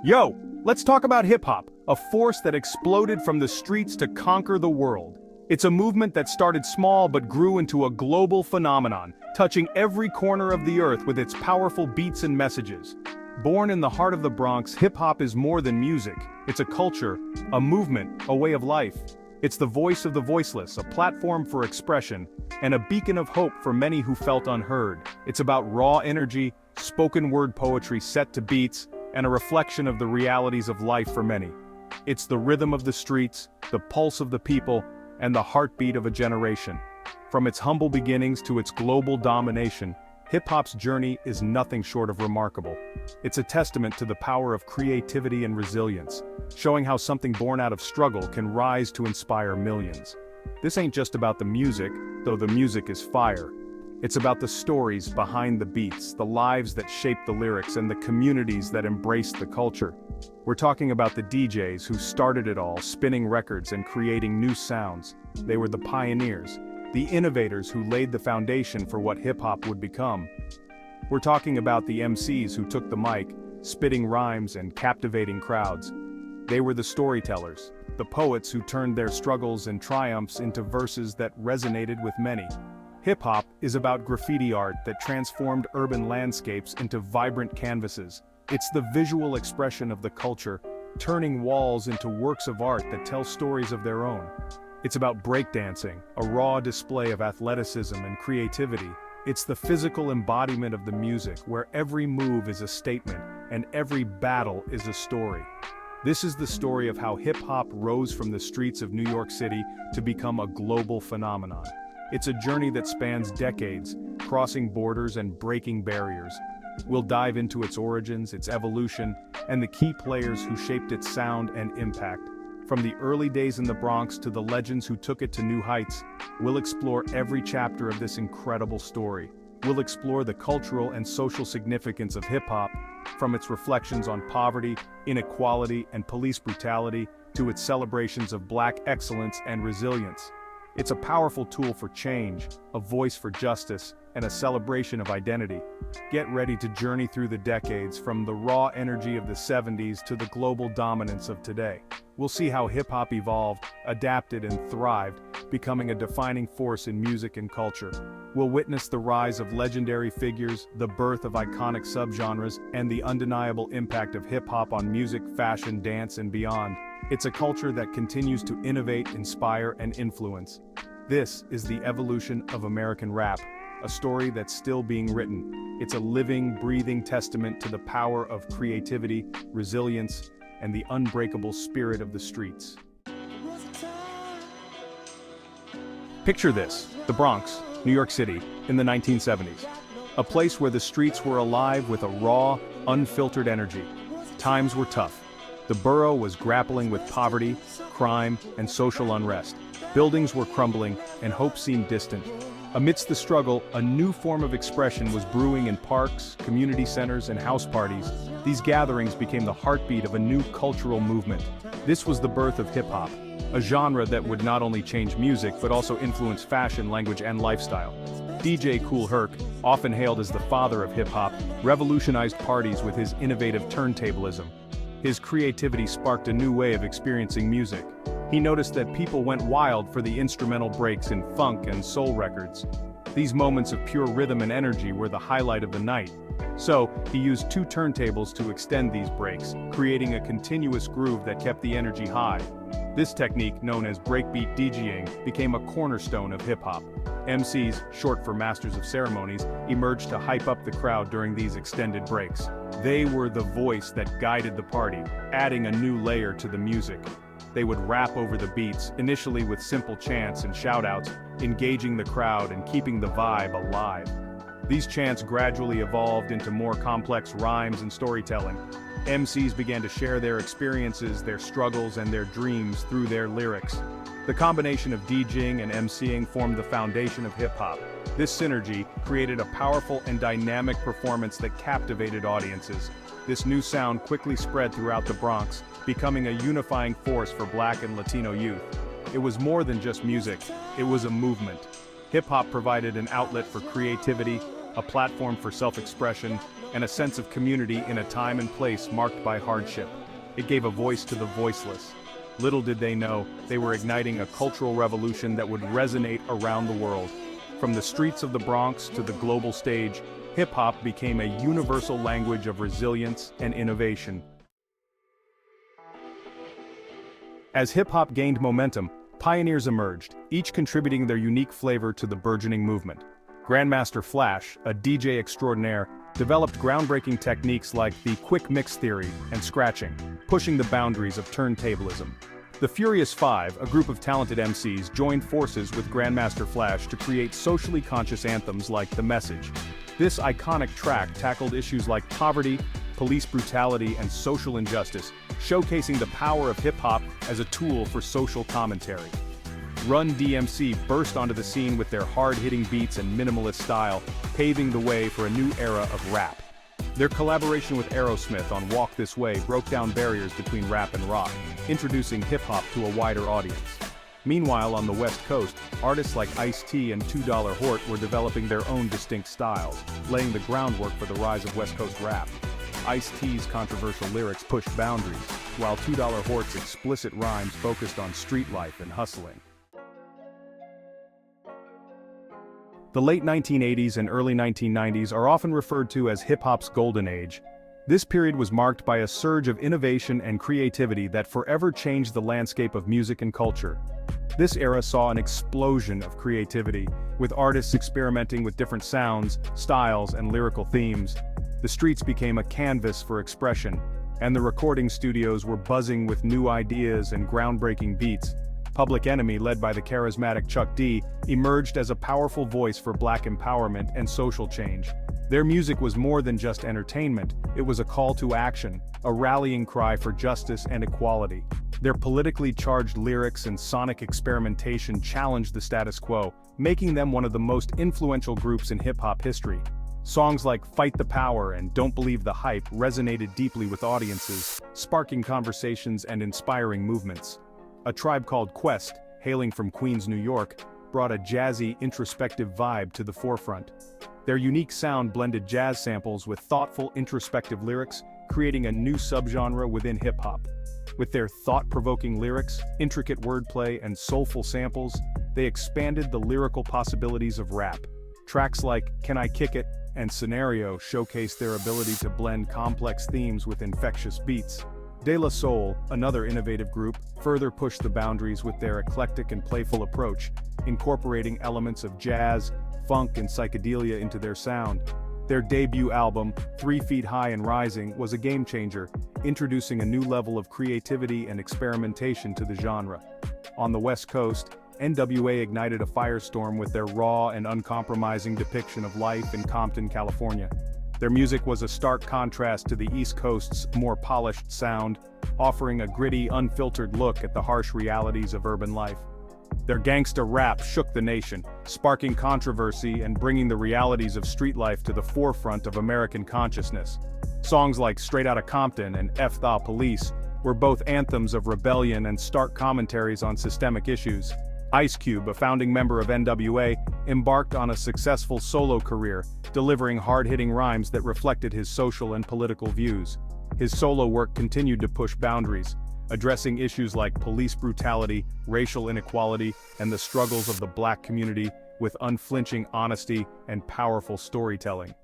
Yo, let's talk about hip-hop, a force that exploded from the streets to conquer the world. It's a movement that started small but grew into a global phenomenon, touching every corner of the earth with its powerful beats and messages. Born in the heart of the Bronx, hip-hop is more than music. It's a culture, a movement, a way of life. It's the voice of the voiceless, a platform for expression, and a beacon of hope for many who felt unheard. It's about raw energy, spoken word poetry set to beats, and a reflection of the realities of life for many. It's the rhythm of the streets, the pulse of the people, and the heartbeat of a generation. From its humble beginnings to its global domination, hip-hop's journey is nothing short of remarkable. It's a testament to the power of creativity and resilience, showing how something born out of struggle can rise to inspire millions. This ain't just about the music, though the music is fire. It's about the stories behind the beats, the lives that shape the lyrics, and the communities that embrace the culture. We're talking about the DJs who started it all, spinning records and creating new sounds. They were the pioneers, the innovators who laid the foundation for what hip-hop would become. We're talking about the MCs who took the mic, spitting rhymes and captivating crowds. They were the storytellers, the poets who turned their struggles and triumphs into verses that resonated with many. Hip-hop is about graffiti art that transformed urban landscapes into vibrant canvases. It's the visual expression of the culture, turning walls into works of art that tell stories of their own. It's about breakdancing, a raw display of athleticism and creativity. It's the physical embodiment of the music, where every move is a statement, and every battle is a story. This is the story of how hip-hop rose from the streets of New York City to become a global phenomenon. It's a journey that spans decades, crossing borders and breaking barriers. We'll dive into its origins, its evolution, and the key players who shaped its sound and impact. From the early days in the Bronx to the legends who took it to new heights, we'll explore every chapter of this incredible story. We'll explore the cultural and social significance of hip-hop, from its reflections on poverty, inequality, and police brutality, to its celebrations of Black excellence and resilience. It's a powerful tool for change, a voice for justice, and a celebration of identity. Get ready to journey through the decades, from the raw energy of the 70s to the global dominance of today. We'll see how hip-hop evolved, adapted, and thrived, becoming a defining force in music and culture. We'll witness the rise of legendary figures, the birth of iconic subgenres, and the undeniable impact of hip-hop on music, fashion, dance, and beyond. It's a culture that continues to innovate, inspire, and influence. This is the evolution of American rap, a story that's still being written. It's a living, breathing testament to the power of creativity, resilience, and the unbreakable spirit of the streets. Picture this: the Bronx, New York City, in the 1970s. A place where the streets were alive with a raw, unfiltered energy. Times were tough. The borough was grappling with poverty, crime, and social unrest. Buildings were crumbling, and hope seemed distant. Amidst the struggle, a new form of expression was brewing in parks, community centers, and house parties. These gatherings became the heartbeat of a new cultural movement. This was the birth of hip-hop, a genre that would not only change music but also influence fashion, language, and lifestyle. DJ Kool Herc, often hailed as the father of hip-hop, revolutionized parties with his innovative turntablism. His creativity sparked a new way of experiencing music. He noticed that people went wild for the instrumental breaks in funk and soul records. These moments of pure rhythm and energy were the highlight of the night. So, he used two turntables to extend these breaks, creating a continuous groove that kept the energy high. This technique, known as breakbeat DJing, became a cornerstone of hip-hop. MCs, short for Masters of Ceremonies, emerged to hype up the crowd during these extended breaks. They were the voice that guided the party, adding a new layer to the music. They would rap over the beats, initially with simple chants and shout-outs, engaging the crowd and keeping the vibe alive. These chants gradually evolved into more complex rhymes and storytelling. MCs began to share their experiences, their struggles, and their dreams through their lyrics. The combination of DJing and MCing formed the foundation of hip-hop. This synergy created a powerful and dynamic performance that captivated audiences. This new sound quickly spread throughout the Bronx, becoming a unifying force for Black and Latino youth. It was more than just music, it was a movement. Hip-hop provided an outlet for creativity, a platform for self-expression, and a sense of community in a time and place marked by hardship. It gave a voice to the voiceless. Little did they know, they were igniting a cultural revolution that would resonate around the world. From the streets of the Bronx to the global stage, hip-hop became a universal language of resilience and innovation. As hip-hop gained momentum, pioneers emerged, each contributing their unique flavor to the burgeoning movement. Grandmaster Flash, a DJ extraordinaire, developed groundbreaking techniques like the quick mix theory and scratching, pushing the boundaries of turntablism. The Furious Five, a group of talented MCs, joined forces with Grandmaster Flash to create socially conscious anthems like The Message. This iconic track tackled issues like poverty, police brutality, and social injustice, showcasing the power of hip-hop as a tool for social commentary. Run DMC burst onto the scene with their hard-hitting beats and minimalist style, paving the way for a new era of rap. Their collaboration with Aerosmith on Walk This Way broke down barriers between rap and rock, introducing hip-hop to a wider audience. Meanwhile, on the West Coast, artists like Ice-T and $2 Hort were developing their own distinct styles, laying the groundwork for the rise of West Coast rap. Ice-T's controversial lyrics pushed boundaries, while $2 Hort's explicit rhymes focused on street life and hustling. The late 1980s and early 1990s are often referred to as hip-hop's golden age. This period was marked by a surge of innovation and creativity that forever changed the landscape of music and culture. This era saw an explosion of creativity, with artists experimenting with different sounds, styles, and lyrical themes. The streets became a canvas for expression, and the recording studios were buzzing with new ideas and groundbreaking beats. Public Enemy, led by the charismatic Chuck D, emerged as a powerful voice for Black empowerment and social change. Their music was more than just entertainment, it was a call to action, a rallying cry for justice and equality. Their politically charged lyrics and sonic experimentation challenged the status quo, making them one of the most influential groups in hip-hop history. Songs like Fight the Power and Don't Believe the Hype resonated deeply with audiences, sparking conversations and inspiring movements. A Tribe Called Quest, hailing from Queens, New York, brought a jazzy, introspective vibe to the forefront. Their unique sound blended jazz samples with thoughtful, introspective lyrics, creating a new subgenre within hip-hop. With their thought-provoking lyrics, intricate wordplay, and soulful samples, they expanded the lyrical possibilities of rap. Tracks like Can I Kick It and Scenario showcased their ability to blend complex themes with infectious beats. De La Soul, another innovative group, further pushed the boundaries with their eclectic and playful approach, incorporating elements of jazz, funk, and psychedelia into their sound. Their debut album, 3 Feet High and Rising, was a game-changer, introducing a new level of creativity and experimentation to the genre. On the West Coast, NWA ignited a firestorm with their raw and uncompromising depiction of life in Compton, California. Their music was a stark contrast to the East Coast's more polished sound, offering a gritty, unfiltered look at the harsh realities of urban life. Their gangsta rap shook the nation, sparking controversy and bringing the realities of street life to the forefront of American consciousness. Songs like Straight Outta Compton and F the Police were both anthems of rebellion and stark commentaries on systemic issues. Ice Cube, a founding member of NWA, embarked on a successful solo career, delivering hard-hitting rhymes that reflected his social and political views. His solo work continued to push boundaries, addressing issues like police brutality, racial inequality, and the struggles of the Black community with unflinching honesty and powerful storytelling.